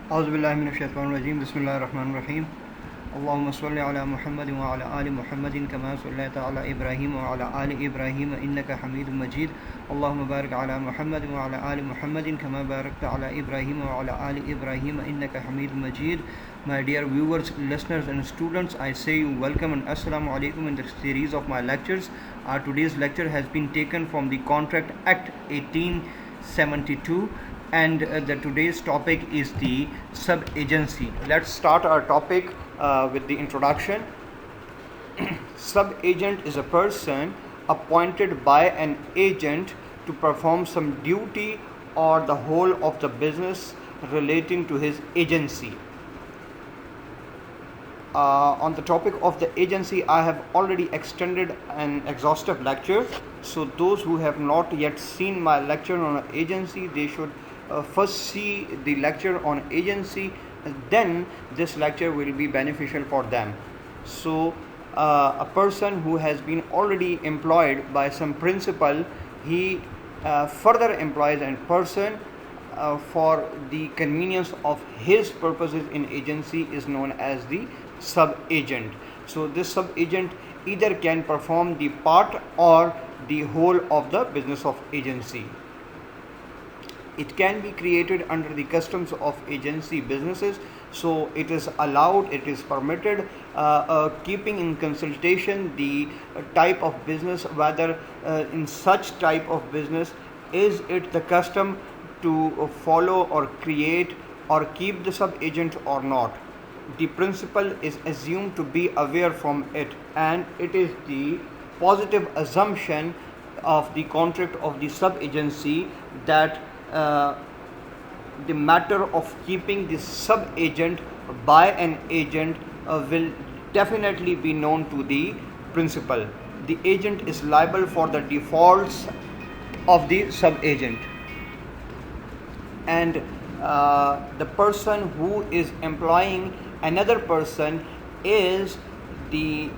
اعوذ باللہ من الشیطان الرجیم بسم اللہ الرحمن الرحیم اللہم صلی علی محمد وعلی آل محمد کما صلیت علی ابراہیم وعلی آل ابراہیم انک حمید مجید اللہم بارک علی محمد وعلی آل محمد کما بارکت علی ابراہیم وعلی آل ابراہیم انک حمید مجید. My dear viewers, listeners and students, I say you welcome and assalamu alaikum in the series of my lectures. Today's lecture has been taken from the Contract Act 1872, and today's topic is the sub-agency. Let's start our topic with the introduction. Sub-agent is a person appointed by an agent to perform some duty or the whole of the business relating to his agency. On the topic of the agency, I have already extended an exhaustive lecture. So those who have not yet seen my lecture on agency, they should first see the lecture on agency, and then this lecture will be beneficial for them. So a person who has been already employed by some principal, he further employs a person for the convenience of his purposes in agency is known as the sub-agent. So this sub-agent either can perform the part or the whole of the business of agency. It can be created under the customs of agency businesses, so it is allowed, it is permitted, keeping in consultation the type of business, whether in such type of business is it the custom to follow or create or keep the sub-agent or not. The principal is assumed to be aware from it, and it is the positive assumption of the contract of the sub-agency that the matter of keeping the sub-agent by an agent will definitely be known to the principal. The agent is liable for the defaults of the sub-agent, and the person who is employing another person is the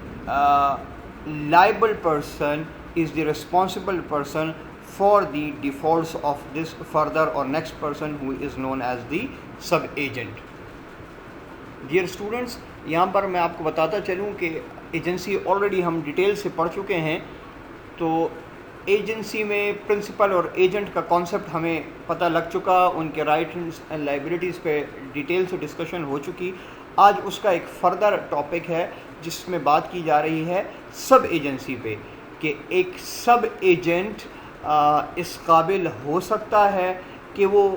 liable person, is the responsible person for the defaults of this further or next person who is known as the sub-agent. Dear students, یہاں پر میں آپ کو بتاتا چلوں کہ agency already ہم detail سے پڑھ چکے ہیں. تو ایجنسی میں پرنسپل اور ایجنٹ کا کانسیپٹ ہمیں پتہ لگ چکا, ان کے رائٹس اینڈ لائبلٹیز پہ ڈیٹیل سے ڈسکشن ہو چکی. آج اس کا ایک فردر ٹاپک ہے جس میں بات کی جا رہی ہے سب ایجنسی پہ, کہ ایک سب ایجنٹ اس قابل ہو سکتا ہے کہ وہ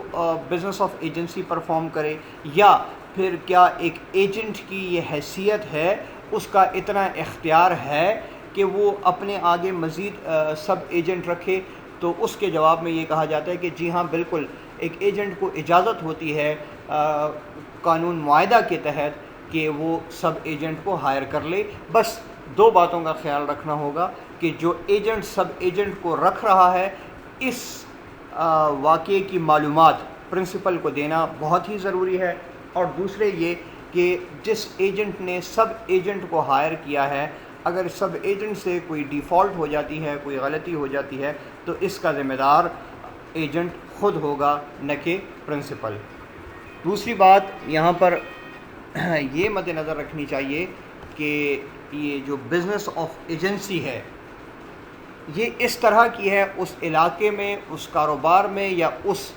بزنس آف ایجنسی پرفارم کرے, یا پھر کیا ایک ایجنٹ کی یہ حیثیت ہے, اس کا اتنا اختیار ہے کہ وہ اپنے آگے مزید سب ایجنٹ رکھے. تو اس کے جواب میں یہ کہا جاتا ہے کہ جی ہاں بالکل, ایک ایجنٹ کو اجازت ہوتی ہے قانون معاہدہ کے تحت کہ وہ سب ایجنٹ کو ہائر کر لے. بس دو باتوں کا خیال رکھنا ہوگا کہ جو ایجنٹ سب ایجنٹ کو رکھ رہا ہے, اس واقعے کی معلومات پرنسپل کو دینا بہت ہی ضروری ہے, اور دوسرے یہ کہ جس ایجنٹ نے سب ایجنٹ کو ہائر کیا ہے, اگر سب ایجنٹ سے کوئی ڈیفالٹ ہو جاتی ہے, کوئی غلطی ہو جاتی ہے, تو اس کا ذمہ دار ایجنٹ خود ہوگا, نہ کہ پرنسپل. دوسری بات یہاں پر یہ مد نظر رکھنی چاہیے کہ یہ جو بزنس آف ایجنسی ہے یہ اس طرح کی ہے, اس علاقے میں, اس کاروبار میں, یا اس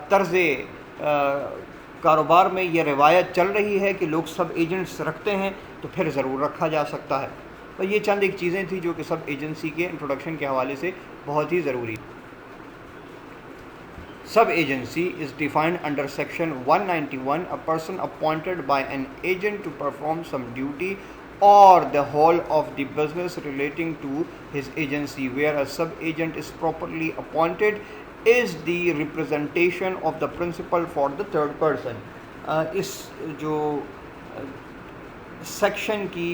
طرز کاروبار میں یہ روایت چل رہی ہے کہ لوگ سب ایجنٹس رکھتے ہیں, تو پھر ضرور رکھا جا سکتا ہے. تو یہ چند ایک چیزیں تھیں جو کہ سب ایجنسی کے انٹروڈکشن کے حوالے سے بہت ہی ضروری. Sub-agency is defined under section 191, a person appointed by an agent to perform some duty or the whole of the business relating to his agency. Where a sub-agent is properly appointed is the representation of the principal for the third person. اس جو section کی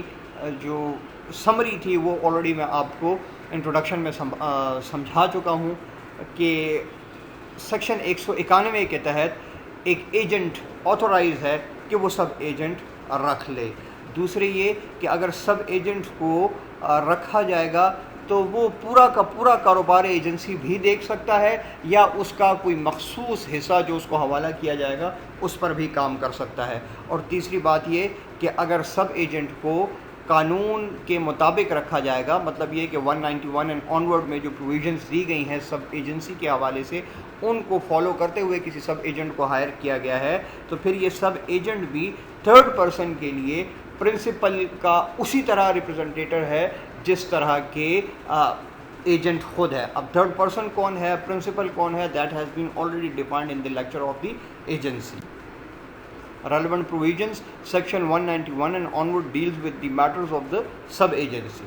جو summary تھی وہ already میں آپ کو introduction میں سمجھا چکا ہوں کہ سیکشن 191 کے تحت ایک ایجنٹ آتھورائز ہے کہ وہ سب ایجنٹ رکھ لے. دوسرے یہ کہ اگر سب ایجنٹ کو رکھا جائے گا تو وہ پورا کا پورا کاروبار ایجنسی بھی دیکھ سکتا ہے یا اس کا کوئی مخصوص حصہ جو اس کو حوالہ کیا جائے گا اس پر بھی کام کر سکتا ہے۔ اور تیسری بات یہ کہ اگر سب ایجنٹ کو قانون کے مطابق رکھا جائے گا، مطلب یہ کہ 191 اینڈ آنورڈ میں جو پروویژنس دی گئی ہیں سب ایجنسی کے حوالے سے، ان کو فالو کرتے ہوئے کسی سب ایجنٹ کو ہائر کیا گیا ہے، تو پھر یہ سب ایجنٹ بھی تھرڈ پرسن کے لیے پرنسپل کا اسی طرح ریپرزنٹیٹر ہے جس طرح کے ایجنٹ خود ہے۔ اب تھرڈ پرسن کون ہے، پرنسپل کون ہے، that has been already defined in the lecture of the agency. Relevant provisions section 191 and onward deals with the matters of the sub agency۔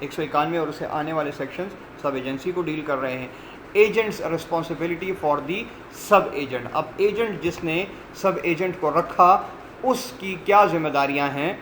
191 اور اسے آنے والے سیکشنز سب ایجنسی کو ڈیل کر رہے ہیں۔ Agents responsibility for the sub agent, اب agent جس نے سب ایجنٹ کو رکھا اس کی کیا ذمہ داریاں ہیں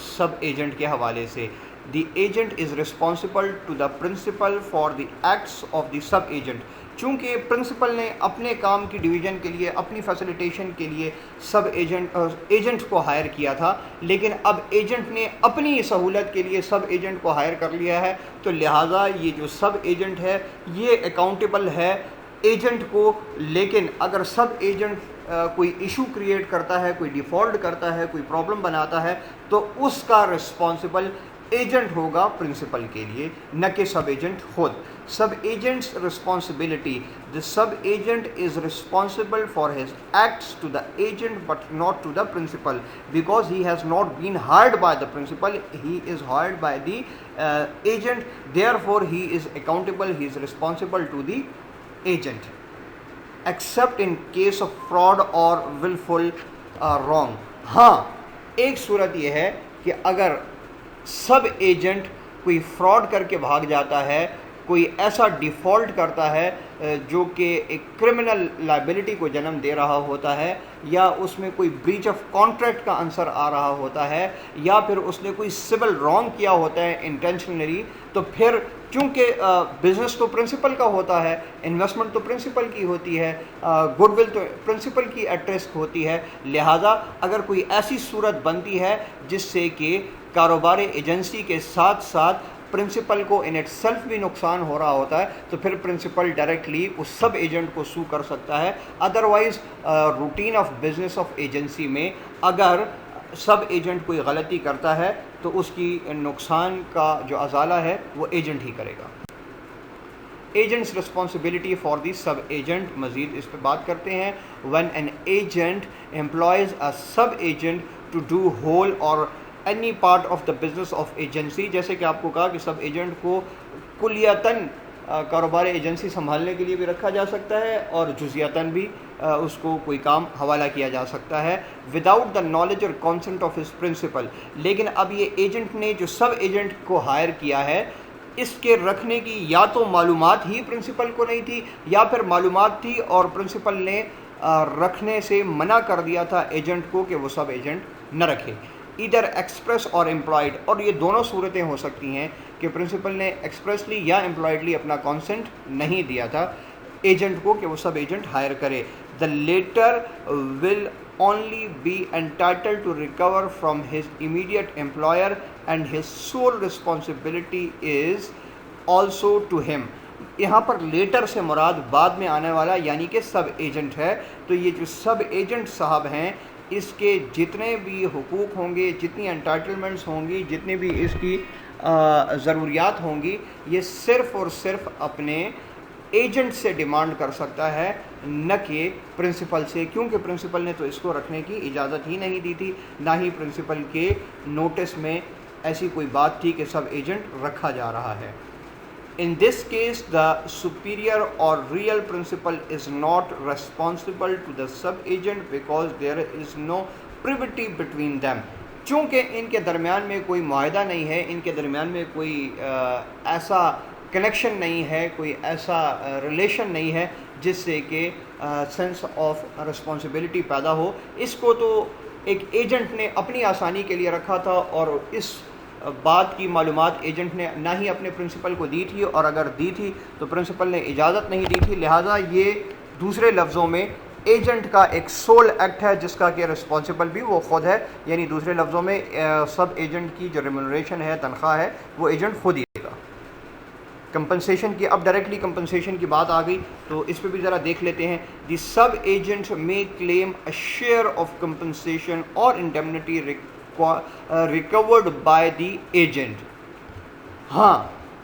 سب ایجنٹ کے حوالے سے۔ The agent is responsible to the principal for the acts of the sub agent, چونکہ پرنسپل نے اپنے کام کی ڈویژن کے لیے، اپنی فیسیلیٹیشن کے لیے سب ایجنٹ کو ہائر کیا تھا، لیکن اب ایجنٹ نے اپنی سہولت کے لیے سب ایجنٹ کو ہائر کر لیا ہے، تو لہٰذا یہ جو سب ایجنٹ ہے یہ اکاؤنٹیبل ہے ایجنٹ کو۔ لیکن اگر سب ایجنٹ کوئی ایشو کریٹ کرتا ہے، کوئی ڈیفالٹ کرتا ہے، کوئی پرابلم بناتا ہے، تو اس کا رسپانسبل ایجنٹ ہوگا پرنسپل کے لیے، نہ کہ سب ایجنٹ خود۔ Sub agents responsibility, the sub agent is responsible for his acts to the agent but not to the principal, because he has not been hired by the principal, he is hired by the agent, therefore he is accountable, he is responsible to the agent except in case of fraud or willful wrong۔ ہاں ایک صورت یہ ہے کہ اگر سب agent کوئی fraud کر کے بھاگ جاتا ہے، کوئی ایسا ڈیفالٹ کرتا ہے جو کہ ایک کرمنل لائبلٹی کو جنم دے رہا ہوتا ہے، یا اس میں کوئی بریچ آف کانٹریکٹ کا عنصر آ رہا ہوتا ہے، یا پھر اس نے کوئی سول رانگ کیا ہوتا ہے انٹینشنلی، تو پھر چونکہ بزنس تو پرنسپل کا ہوتا ہے، انویسٹمنٹ تو پرنسپل کی ہوتی ہے، گڈ ول تو پرنسپل کی ایٹ رسک ہوتی ہے، لہٰذا اگر کوئی ایسی صورت بنتی ہے جس سے کہ کاروبار ایجنسی کے ساتھ ساتھ پرنسپل کو ان اٹ سیلف بھی نقصان ہو رہا ہوتا ہے، تو پھر پرنسپل ڈائریکٹلی اس سب ایجنٹ کو سو کر سکتا ہے۔ Otherwise routine of business of agency میں اگر سب ایجنٹ کوئی غلطی کرتا ہے تو اس کی نقصان کا جو ازالہ ہے وہ ایجنٹ ہی کرے گا۔ Agents responsibility for the sub agent, مزید اس پہ بات کرتے ہیں۔ when an agent employs a sub agent to do whole or any part of the business of agency، جیسے کہ آپ کو کہا کہ سب ایجنٹ کو کلیتاً کاروبار ایجنسی سنبھالنے کے لیے بھی رکھا جا سکتا ہے اور جزیتاً بھی اس کو کوئی کام حوالہ کیا جا سکتا ہے وداؤٹ دا نالج اور کانسنٹ آف ہز پرنسپل۔ لیکن اب یہ ایجنٹ نے جو سب ایجنٹ کو ہائر کیا ہے، اس کے رکھنے کی یا تو معلومات ہی پرنسپل کو نہیں تھی، یا پھر معلومات تھی اور پرنسپل نے رکھنے سے منع کر دیا تھا ایجنٹ کو کہ وہ سب ایجنٹ نہ رکھے۔ ادھر ایکسپریس اور امپلائڈ، اور یہ دونوں صورتیں ہو سکتی ہیں کہ پرنسپل نے ایکسپریسلی یا امپلائڈلی اپنا کانسنٹ نہیں دیا تھا ایجنٹ کو کہ وہ سب ایجنٹ ہائر کرے۔ The latter will only be entitled to recover from his immediate employer and his sole responsibility is also to him۔ یہاں پر لیٹر سے مراد بعد میں آنے والا یعنی کہ سب ایجنٹ ہے، تو یہ جو سب ایجنٹ صاحب ہیں اس کے جتنے بھی حقوق ہوں گے، جتنی انٹائٹلمنٹس ہوں گی، جتنی بھی اس کی ضروریات ہوں گی، یہ صرف اور صرف اپنے ایجنٹ سے ڈیمانڈ کر سکتا ہے، نہ کہ پرنسپل سے، کیونکہ پرنسپل نے تو اس کو رکھنے کی اجازت ہی نہیں دی تھی، نہ ہی پرنسپل کے نوٹس میں ایسی کوئی بات تھی کہ سب ایجنٹ رکھا جا رہا ہے۔ In this case, the superior or real principal is not responsible to the sub-agent because there is no privity between them۔ چونکہ ان کے درمیان میں کوئی معاہدہ نہیں ہے، ان کے درمیان میں کوئی ایسا کنیکشن نہیں ہے، کوئی ایسا ریلیشن نہیں ہے جس سے کہ سینس آف رسپانسبلٹی پیدا ہو۔ اس کو تو ایک ایجنٹ نے اپنی آسانی کے لیے رکھا تھا، اور اس بات کی معلومات ایجنٹ نے نہ ہی اپنے پرنسپل کو دی تھی، اور اگر دی تھی تو پرنسپل نے اجازت نہیں دی تھی، لہٰذا یہ دوسرے لفظوں میں ایجنٹ کا ایک سول ایکٹ ہے جس کا کہ رسپانسبل بھی وہ خود ہے، یعنی دوسرے لفظوں میں سب ایجنٹ کی جو ریمونریشن ہے، تنخواہ ہے، وہ ایجنٹ خود ہی دے گا۔ کمپنسیشن کی اب ڈائریکٹلی کمپنسیشن کی بات آ گئی تو اس پہ بھی ذرا دیکھ لیتے ہیں۔ دی سب ایجنٹ میں claim a share of compensation اور indemnity recovered by the agent. ہاں،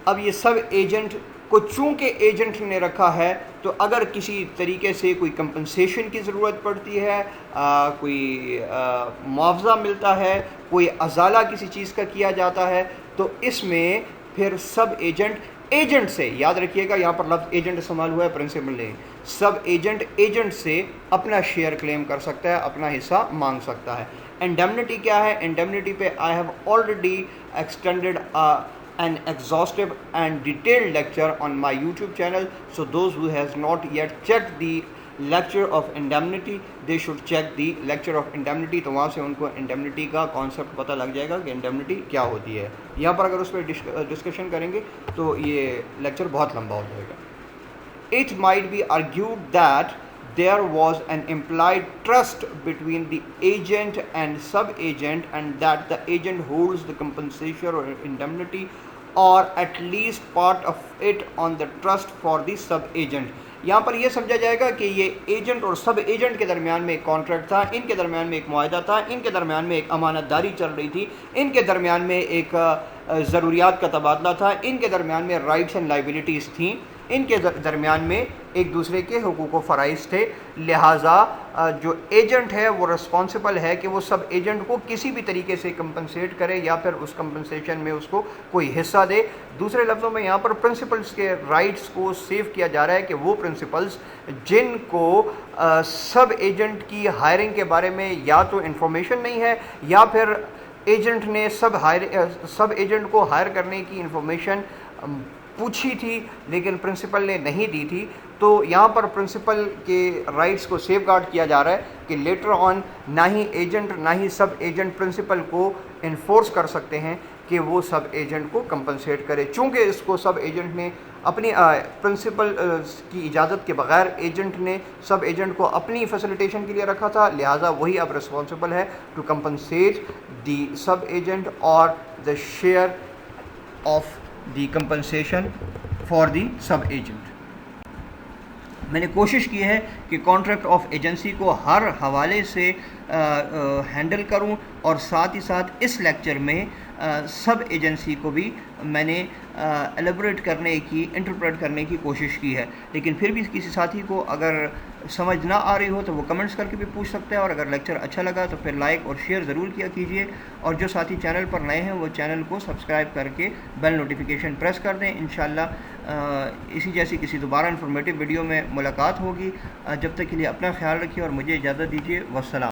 اب یہ سب ایجنٹ کو چونکہ ایجنٹ نے رکھا ہے تو اگر کسی طریقے سے کوئی کمپنسیشن کی ضرورت پڑتی ہے، کوئی معاوضہ ملتا ہے، کوئی ازالہ کسی چیز کا کیا جاتا ہے، تو اس میں پھر سب ایجنٹ سے، یاد رکھیے گا یہاں پر لفظ ایجنٹ استعمال ہوا ہے، پرنسپل نہیں، سب ایجنٹ سے اپنا شیئر کلیم کر سکتا ہے، اپنا حصہ مانگ سکتا ہے۔ انڈیمنٹی کیا ہے؟ انڈیمنٹی پہ I have already extended an exhaustive and detailed lecture on my YouTube channel, so those who has not yet checked the lecture of indemnity, they should check the lecture of indemnity، تو وہاں سے ان کو indemnity کا concept پتہ لگ جائے گا کہ indemnity کیا ہوتی ہے۔ یہاں پر اگر اس پہ ڈسکشن کریں گے تو یہ لیکچر بہت لمبا ہو جائے گا۔ It might be argued that there was an implied trust between the agent and sub-agent, and that the agent holds the compensation or indemnity or at least part of it on the trust for the sub-agent۔ یہاں پر یہ سمجھا جائے گا کہ یہ agent اور سب agent کے درمیان میں ایک کانٹریکٹ تھا، ان کے درمیان میں ایک معاہدہ تھا، ان کے درمیان میں ایک امانت داری چل رہی تھی، ان کے درمیان میں ایک ضروریات کا تبادلہ تھا، ان کے درمیان میں رائٹس اینڈ لائبلٹیز تھیں، ان کے درمیان میں ایک دوسرے کے حقوق و فرائض تھے، لہٰذا جو ایجنٹ ہے وہ رسپانسبل ہے کہ وہ سب ایجنٹ کو کسی بھی طریقے سے کمپنسیٹ کرے یا پھر اس کمپنسیشن میں اس کو کوئی حصہ دے۔ دوسرے لفظوں میں یہاں پر پرنسپلز کے رائٹس کو سیو کیا جا رہا ہے کہ وہ پرنسپلز جن کو سب ایجنٹ کی ہائرنگ کے بارے میں یا تو انفارمیشن نہیں ہے یا پھر ایجنٹ نے سب ایجنٹ کو ہائر کرنے کی انفارمیشن پوچھی تھی لیکن پرنسپل نے نہیں دی تھی، تو یہاں پر پرنسپل کے رائٹس کو سیف گارڈ کیا جا رہا ہے کہ لیٹر آن نہ ہی ایجنٹ نہ ہی سب ایجنٹ پرنسپل کو انفورس کر سکتے ہیں کہ وہ سب ایجنٹ کو کمپنسیٹ کرے، چونکہ اس کو سب ایجنٹ نے اپنی پرنسپل کی اجازت کے بغیر ایجنٹ نے سب ایجنٹ کو اپنی فیسیلیٹیشن کے لیے رکھا تھا، لہٰذا وہی اب رسپانسبل ہے to compensate the sub agent اور the share of the compensation for the sub agent. میں نے کوشش کی ہے کہ کانٹریکٹ آف ایجنسی کو ہر حوالے سے ہینڈل کروں اور ساتھ ہی ساتھ اس لیکچر میں سب ایجنسی کو بھی میں نے ایلیبریٹ کرنے کی، انٹرپریٹ کرنے کی کوشش کی ہے، لیکن پھر بھی کسی ساتھی کو اگر سمجھ نہ آ رہی ہو تو وہ کمنٹس کر کے بھی پوچھ سکتے ہیں، اور اگر لیکچر اچھا لگا تو پھر لائک اور شیئر ضرور کیا کیجیے، اور جو ساتھی چینل پر نئے ہیں وہ چینل کو سبسکرائب کر کے بیل نوٹیفیکیشن پریس کر دیں۔ انشاءاللہ اسی جیسی کسی دوبارہ انفارمیٹیو ویڈیو میں ملاقات ہوگی۔ جب تک کے لیے اپنا خیال رکھیے اور مجھے اجازت دیجیے، والسلام۔